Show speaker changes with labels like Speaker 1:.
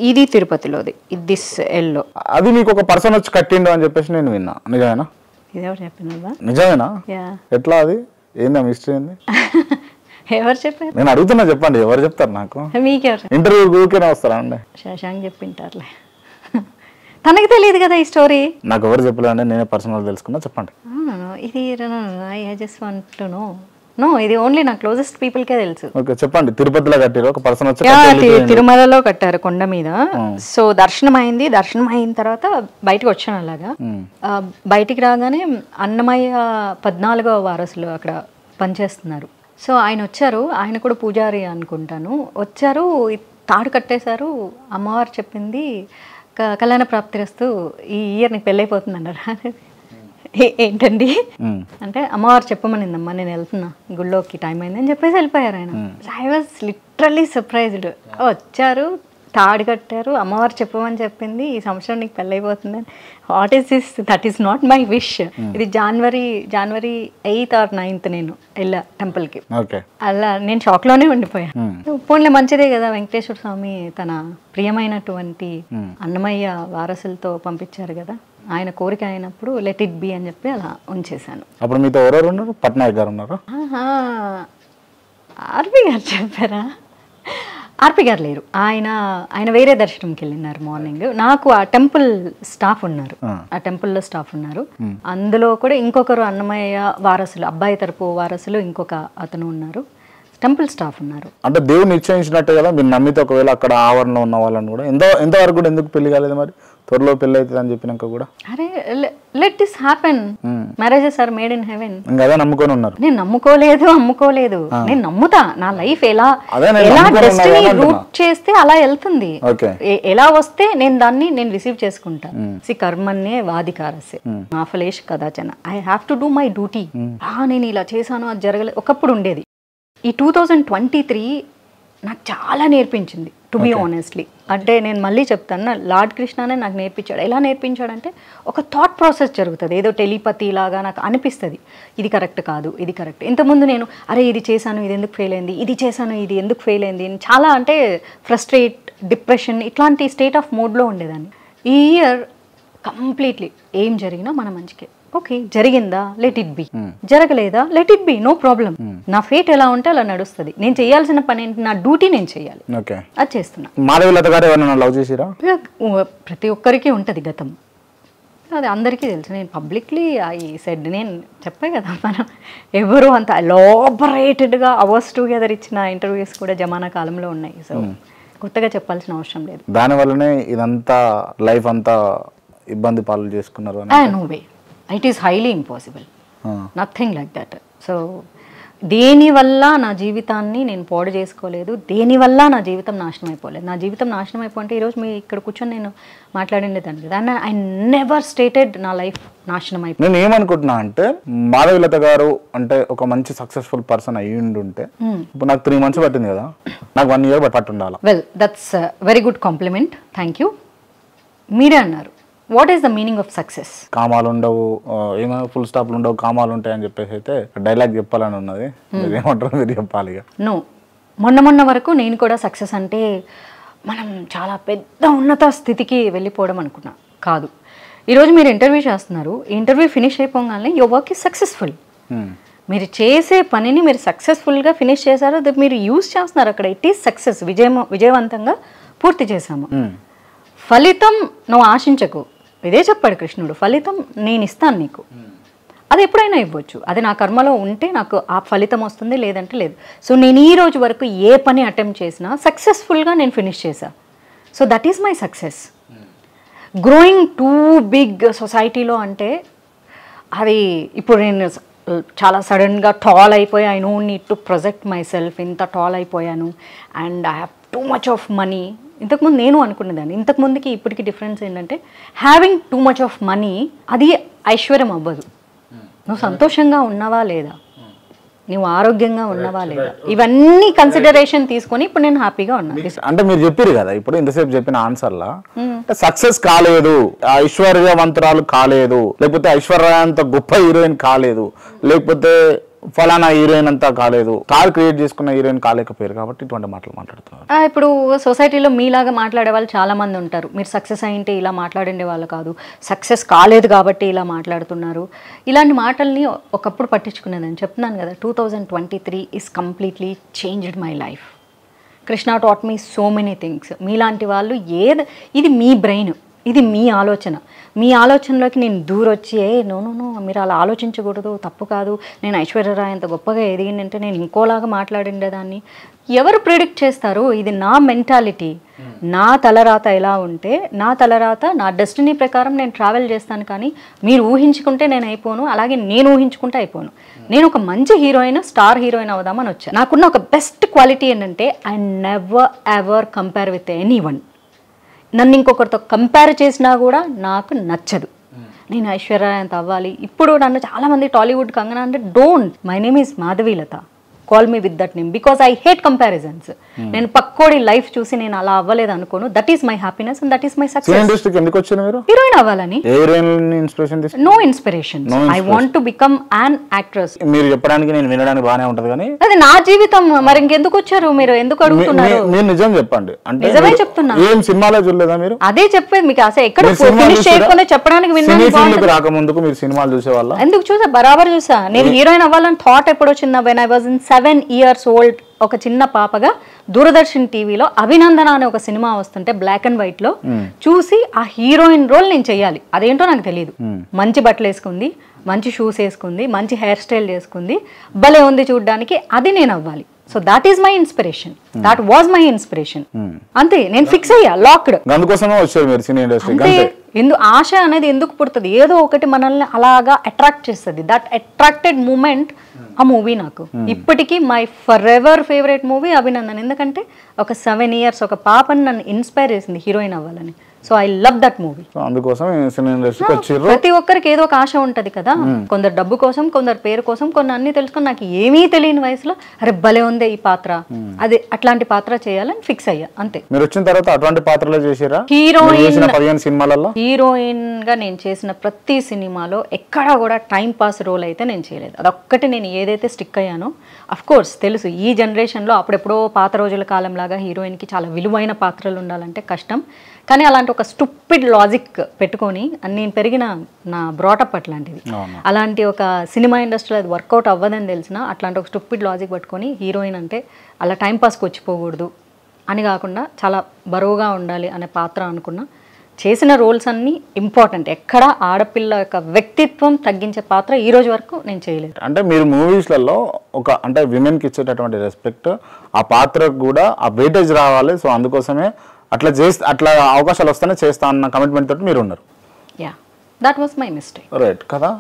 Speaker 1: ఇది తిరుపతిలోది, this yellow.
Speaker 2: అది నీకు ఒక పర్సన్ వచ్చి కట్టిండు అని చెప్పేసి నేను విన్నా, నిజమేనా?
Speaker 1: ఇదెవరు చెప్పినదా?
Speaker 2: నిజమేనా? ఎట్లా అది ఏందా మిస్టరీ ఏంది?
Speaker 1: ఎవరు చెప్పారు?
Speaker 2: నేను అడుగుతున్నా, చెప్పండి. ఎవరు చెప్తారు నాకు?
Speaker 1: మీకెవరు?
Speaker 2: ఇంటర్వ్యూ ఊరికేనే వస్తారా అండి?
Speaker 1: శశాంక్ చెప్పింటారులే, తనకి తెలియదు కదా ఈ స్టోరీ.
Speaker 2: నాకు ఎవరు చెప్పలేదండి, నేనే పర్సనల్ తెలుసుకున్నా. చెప్పండి.
Speaker 1: ఇది I just want to know. No, ఇది ఓన్లీ నా క్లోజెస్ట్ పీపుల్ కే తెలుసు.
Speaker 2: ఓకే, చెప్పండి. తిరుపతిలో కట్టారు, ఒక పర్సన్ వచ్చి
Speaker 1: తిరుమలలో కట్టారు, కొండ మీద. సో దర్శనం అయింది, దర్శనం అయిన తర్వాత బయటకు వచ్చాను. అలాగా బయటికి రాగానే అన్నమయ్య 14వ వారసులు అక్కడ పనిచేస్తున్నారు. సో ఆయన వచ్చారు, ఆయన కూడా పూజారి అనుకుంటాను. వచ్చారు, తాడు కట్టేశారు. అమ్మవారు చెప్పింది కళ్యాణ ప్రాప్తిరస్తు, ఈ ఇయర్ నీకు పెళ్ళైపోతుంది అన్నారు. ఏంటండి అంటే అమ్మవారు చెప్పమనిందమ్మా, నేను వెళ్తున్నా గుళ్ళోకి, టైం అయిందని చెప్పేసి వెళ్ళిపోయారు ఆయన. I was literally surprised. వచ్చారు, తాడు కట్టారు, అమ్మవారు చెప్పమని చెప్పింది, ఈ సంవత్సరం నీకు పెళ్ళైపోతుందని. What is this? That is not my wish. ఇది జనవరి 8th or 9th నేను వెళ్ళా టెంపుల్కి. అలా నేను షాక్లోనే ఉండిపోయాను. పోన్లే, మంచిదే కదా, వెంకటేశ్వర స్వామి తన ప్రియమైనటువంటి అన్నమయ్య వారసులతో పంపించారు కదా, ఆయన కోరిక అయినప్పుడు లెట్ ఇట్ బి అని చెప్పి అలా ఉంచేశాను.
Speaker 2: అప్పుడు మీతో ఎవరెవరు ఉన్నారు? పట్నాయక్ గారు ఉన్నారు?
Speaker 1: ఆర్పి గారు చెప్పారా? ఆర్పి గారు లేరు, ఆయన వేరే దర్శనంకి వెళ్ళినారు మార్నింగ్. నాకు ఆ టెంపుల్ స్టాఫ్ ఉన్నారు, ఆ టెంపుల్లో స్టాఫ్ ఉన్నారు. అందులో కూడా ఇంకొకరు అన్నమయ్య వారసులు, అబ్బాయి తరపు వారసులు ఇంకొక అతను ఉన్నారు, టెంపుల్ స్టాఫ్ ఉన్నారు.
Speaker 2: అంటే దేవుడు నిశ్చయించినట్టే కదా, మీరు నమ్మితే ఒకవేళ అక్కడ ఆవరణలో ఉన్న వాళ్ళని కూడా ఎంతవరకు కూడా ఎందుకు పెళ్లి కాలేదు మరి? త్వరలో పెళ్లి అవుతుంది అని చెప్పినాక కూడా
Speaker 1: అరే let this happen, marriages are made in heaven.
Speaker 2: ఇంకా అదే నమ్ముకొని ఉన్నారు.
Speaker 1: నేను అమ్ముకోలేదు, నేను నమ్ముతా. నా లైఫ్ ఎలా డెస్టినీ రూట్ చేస్తే అలా వెళ్తుంది, ఎలా వస్తే నేను రిసీవ్ చేసుకుంటా. కర్మన్నే వాదికారస్య మా ఫలేష్ కదాచన. I have to do my duty. నేను ఇలా చేశాను, అది జరగలేదు. ఒకప్పుడు ఉండేది. ఈ 2023 నాకు చాలా నేర్పించింది, టు బీ ఆనెస్ట్లీ. అంటే నేను మళ్ళీ చెప్తాను, లార్డ్ కృష్ణనే నాకు నేర్పించాడు. ఎలా నేర్పించాడంటే, ఒక థాట్ ప్రాసెస్ జరుగుతుంది, ఏదో టెలిపతి లాగా నాకు అనిపిస్తుంది, ఇది కరెక్ట్ కాదు, ఇది కరెక్ట్. ఇంతకుముందు నేను అరే ఇది చేశాను, ఇది ఎందుకు ఫెయిల్ అయింది, ఇది చేశాను, ఇది ఎందుకు ఫెయిల్ అయింది, చాలా అంటే ఫ్రస్ట్రేట్, డిప్రెషన్, ఇట్లాంటి స్టేట్ ఆఫ్ మూడ్లో ఉండేదాన్ని. ఈ ఇయర్ కంప్లీట్లీ ఏం జరిగినా మన మంచికే. ఓకే, జరిగిందా, లెట్ ఇట్ బి. జరగలేదా, let it be, no problem. నా ఫేట్ ఎలా ఉంటే అలా నడుస్తుంది. నేను చేయాల్సిన పని ఏంటి, నా డ్యూటీ నేను చేయాలి, అది చేస్తున్నా.
Speaker 2: మాధవీలత గారు ఎవరైనా లవ్ చేసిరా?
Speaker 1: ప్రతి ఒక్కరికి ఉంటది గతం, అది అందరికీ తెలుసు. నేను పబ్లిక్లీ ఐ సెడ్, నేను చెప్పే కదా, మనం ఎవరు అంత ఎలాబరేటెడ్గా అవర్స్ టుగెదర్ ఇచ్చిన ఇంటర్వ్యూస్ కూడా జమానా కాలంలో ఉన్నాయి. సో కొత్తగా చెప్పాల్సిన అవసరం లేదు.
Speaker 2: దానివల్లనే ఇదంతా లైఫ్ అంతా ఇబ్బంది పాలు చేసుకున్నారు.
Speaker 1: No way, it is highly impossible, nothing like that. So దేనివల్ల నా జీవితాన్ని నేను పాడు చేసుకోలేదు, దేనివల్ల నా జీవితం నాశనం అయిపోలేదు. నా జీవితం నాశనం అయిపోతే ఈరోజు మీ ఇక్కడ కూర్చొని నేను మాట్లాడిండేదాన్ని కదా. అండ్ ఐ నెవర్ స్టేటెడ్ నా లైఫ్ నాశనం అయిపోయింది.
Speaker 2: నేను ఏమనుకుంటున్నా అంటే, మాధవీలత గారు అంటే ఒక మంచి సక్సెస్ఫుల్ పర్సన్ అయ్యి ఉంటే, ఇప్పుడు నాకు 3 months పట్టింది కదా, నాకు 1 year పట్టు ఉండాలి.
Speaker 1: Well, that's very good compliment, thank you. మీరే అన్నారు, what is the meaning of success?
Speaker 2: కామాలు ఉండవు, ఏమైనా ఫుల్ స్టాప్లు ఉండవు, కామాలు ఉంటాయని చెప్పేసి అయితే డైలాగ్ చెప్పాలని ఉన్నది. ఏమంటారు మీరు, చెప్పాలి.
Speaker 1: నో, మొన్న వరకు నేను కూడా సక్సెస్ అంటే మనం చాలా పెద్ద ఉన్నత స్థితికి వెళ్ళిపోవడం అనుకున్నా. కాదు, ఈరోజు మీరు ఇంటర్వ్యూ చేస్తున్నారు, ఇంటర్వ్యూ ఫినిష్ అయిపోగానే యువర్ వర్క్ ఈజ్ సక్సెస్ఫుల్. మీరు చేసే పనిని మీరు సక్సెస్ఫుల్గా ఫినిష్ చేశారు, అది మీరు యూజ్ చేస్తున్నారు అక్కడ. ఇట్ ఈస్ సక్సెస్, విజయవంతంగా పూర్తి చేశాము. ఫలితం నువ్వు ఆశించకు, ఇదే చెప్పాడు కృష్ణుడు, ఫలితం నేను ఇస్తాను నీకు, అది ఎప్పుడైనా ఇవ్వచ్చు. అది నా కర్మలో ఉంటే నాకు ఆ ఫలితం వస్తుంది, లేదంటే లేదు. సో నేను ఈ రోజు వరకు ఏ పని అటెంప్ట్ చేసినా సక్సెస్ఫుల్గా నేను ఫినిష్ చేశా. So that is my success. Growing too big సొసైటీలో అంటే అది ఇప్పుడు నేను చాలా సడన్గా టాల్ అయిపోయి, I no need to project myself, ఇంత టాల్ అయిపోయాను and I have too much of money. ఇంతకుముందు నేను అనుకునేదాన్ని, ఇంతకుముందుకి ఇప్పటికి డిఫరెన్స్ ఏంటంటే, having too much of money అది ఐశ్వర్యం అవ్వదు. నువ్వు సంతోషంగా ఉన్నావా లేదా, నువ్వు ఆరోగ్యంగా ఉన్నావా లేదా, ఇవన్నీ కన్సిడరేషన్ తీసుకొని ఇప్పుడు నేను హ్యాపీగా ఉన్నాను.
Speaker 2: అంటే మీరు చెప్పారు కదా ఇప్పుడు ఇంతసేపు చెప్పిన ఆన్సర్లా, సక్సెస్ కాలేదు, ఐశ్వర్యవంతురాలు కాలేదు, లేకపోతే ఐశ్వర్య అంత గొప్ప హీరోయిన్ కాలేదు, లేకపోతే ఫలానా హీరోయిన్ అంతా కాలేదు, కార్ క్రియేట్ చేసుకున్న హీరోయిన్ కాలేకపోయారు కాబట్టి ఇటువంటి మాటలు మాట్లాడుతున్నారు.
Speaker 1: ఇప్పుడు సొసైటీలో మీలాగా మాట్లాడే వాళ్ళు చాలా మంది ఉంటారు. మీరు సక్సెస్ అయింటే ఇలా మాట్లాడే వాళ్ళు కాదు, సక్సెస్ కాలేదు కాబట్టి ఇలా మాట్లాడుతున్నారు. ఇలాంటి మాటల్ని ఒకప్పుడు పట్టించుకునేదని చెప్తున్నాను కదా. 2023 is completely changed my life. Krishna taught me so many things. మీలాంటి వాళ్ళు ఇది మీ బ్రెయిన్, ఇది మీ ఆలోచన. మీ ఆలోచనలోకి నేను దూరొచ్చి నో మీరు అలా ఆలోచించకూడదు, తప్పు కాదు, నేను ఐశ్వర్యరాయ్ అంత గొప్పగా ఎదిగిందంటే నేను ఇంకోలాగా మాట్లాడిండేదాన్ని ఎవరు ప్రిడిక్ట్ చేస్తారు? ఇది నా మెంటాలిటీ. నా తలరాత ఎలా ఉంటే నా తలరాత, నా డెస్టినీ ప్రకారం నేను ట్రావెల్ చేస్తాను. కానీ మీరు ఊహించుకుంటే నేను అయిపోను, అలాగే నేను ఊహించుకుంటే అయిపోను. నేను ఒక మంచి హీరోయిన్, స్టార్ హీరోయిన్ అవుదామని వచ్చాను. నాకున్న ఒక బెస్ట్ క్వాలిటీ ఏంటంటే I never ever compare with any one. నన్ను ఇంకొకరితో కంపేర్ చేసినా కూడా నాకు నచ్చదు. నేను ఐశ్వర్య అంత అవ్వాలి. ఇప్పుడు నన్ను చాలామంది టాలీవుడ్ కంగనా అంటే don't, my name is Madhavilatha, call me with that name because I hate comparisons. నేను పక్కోడి లైఫ్ చూసి నేను అలా అవ్వలేదు అనుకోను. That is my happiness and that is my success. Heroine అవ్వాలని no inspiration. I want to become an actress.
Speaker 2: మీరు చెప్పడానికి నేను వినడానికి బాగానే ఉంటది కానీ
Speaker 1: అది నా జీవితం. మరి ఇంకెందుకు వచ్చారు మీరు? ఎందుకు అడుగుతున్నారు?
Speaker 2: మీరు నిజం చెప్పండి. అంటే
Speaker 1: నిజమే చెప్తున్నా.
Speaker 2: ఏం సినిమాలో చూడలేదా మీరు?
Speaker 1: అదే చెప్పేది మీకు. అసలు ఎక్కడ ఫినిష్ చేయకుండా చెప్పడానికి విన్నాను.
Speaker 2: రాకముందుకు మీరు సినిమాలు చూసేవాళ్ళ?
Speaker 1: ఎందుకు చూసా, బరాబర్ చూసా. నేను హీరోయిన్ అవ్వాలని థాట్ ఎప్పుడు వచ్చిందా? When I was in 7 years old, ఒక చిన్న పాపగా దూరదర్శన్ టీవీలో అభినందన అనే ఒక సినిమా వస్తుంటే బ్లాక్ అండ్ వైట్ లో చూసి ఆ హీరోయిన్ రోల్ నేను చెయ్యాలి. అదేంటో నాకు తెలియదు. మంచి బట్టలు వేసుకుంది, మంచి షూస్ వేసుకుంది, మంచి హెయిర్ స్టైల్ చేసుకుంది, భలే ఉంది చూడడానికి, అది నేను అవ్వాలి. So that is my inspiration. That was my inspiration. అంతే, నేను ఫిక్స్ అయ్యా, లాక్డ్.
Speaker 2: అందుకోసమే వచ్చారు మీరు సినీ ఇండస్ట్రీ.
Speaker 1: ఆశ అనేది ఎందుకు పుడుతుంది? ఏదో ఒకటి మనల్ని అలాగా అట్రాక్ట్ చేస్తుంది. దట్ అట్రాక్టెడ్ మూమెంట్ ఆ మూవీ నాకు ఇప్పటికీ my for ever favourite movie Abhinandan. ఎందుకంటే ఒక 7 years ఒక పాపని నన్ను ఇన్స్పైర్ చేసింది హీరోయిన్ అవ్వాలని. So I love that movie. ప్రతి ఒక్కరికి ఏదో ఒక ఆశ ఉంటది కదా. కొందరు డబ్బు కోసం, కొందరు పేరు కోసం, కొన్ని అన్ని తెలుసుకొని నాకు ఏమీ తెలియని వయసులో అరే భలే ఉందే ఈ పాత్ర, అదే అట్లాంటి పాత్ర చేయాలని ఫిక్స్ అయ్యా. అంతే.
Speaker 2: మీరు వచ్చిన తర్వాత అటువంటి పాత్రలు చేశారా?
Speaker 1: హీరోయిన్ గా నేను చేసిన ప్రతి సినిమాలో ఎక్కడా కూడా టైం పాస్ రోల్ అయితే నేను చేయలేదు. అదొక్కటి నేను ఏదైతే స్టిక్ అయ్యానో. అఫ్ కోర్స్ తెలుసు ఈ జనరేషన్ లో అప్పుడెప్పుడో పాత రోజుల కాలం లాగా హీరోయిన్ కి చాలా విలువైన పాత్రలు ఉండాలంటే కష్టం. కానీ అలాంటి ఒక స్టూపిడ్ లాజిక్ పెట్టుకొని, నేను పెరిగిన నా బ్రాటప్ అట్లాంటిది, అలాంటి ఒక సినిమా ఇండస్ట్రీలో అది వర్కౌట్ అవ్వదని తెలిసిన అట్లాంటి ఒక స్టూపిడ్ లాజిక్ పెట్టుకొని హీరోయిన్ అంటే అలా టైంపాస్కి వచ్చిపోకూడదు అని కాకుండా చాలా బరువుగా ఉండాలి అనే పాత్ర అనుకున్నా. చేసిన రోల్స్ అన్నీ ఇంపార్టెంట్. ఎక్కడ ఆడపిల్ల యొక్క వ్యక్తిత్వం తగ్గించే పాత్ర ఈ రోజు వరకు నేను చేయలేదు.
Speaker 2: అంటే మీరు మూవీస్లలో ఒక అంటే విమెన్కి ఇచ్చేటటువంటి రెస్పెక్ట్, ఆ పాత్రకు కూడా ఆ వెయిటేజ్ రావాలి. సో అందుకోసమే అట్లా అవకాశాలు వస్తేనే చేస్తా అన్న కమిట్మెంట్ తోటి మీరు ఉన్నారు.
Speaker 1: Yeah, that was my mistake.
Speaker 2: Right కదా.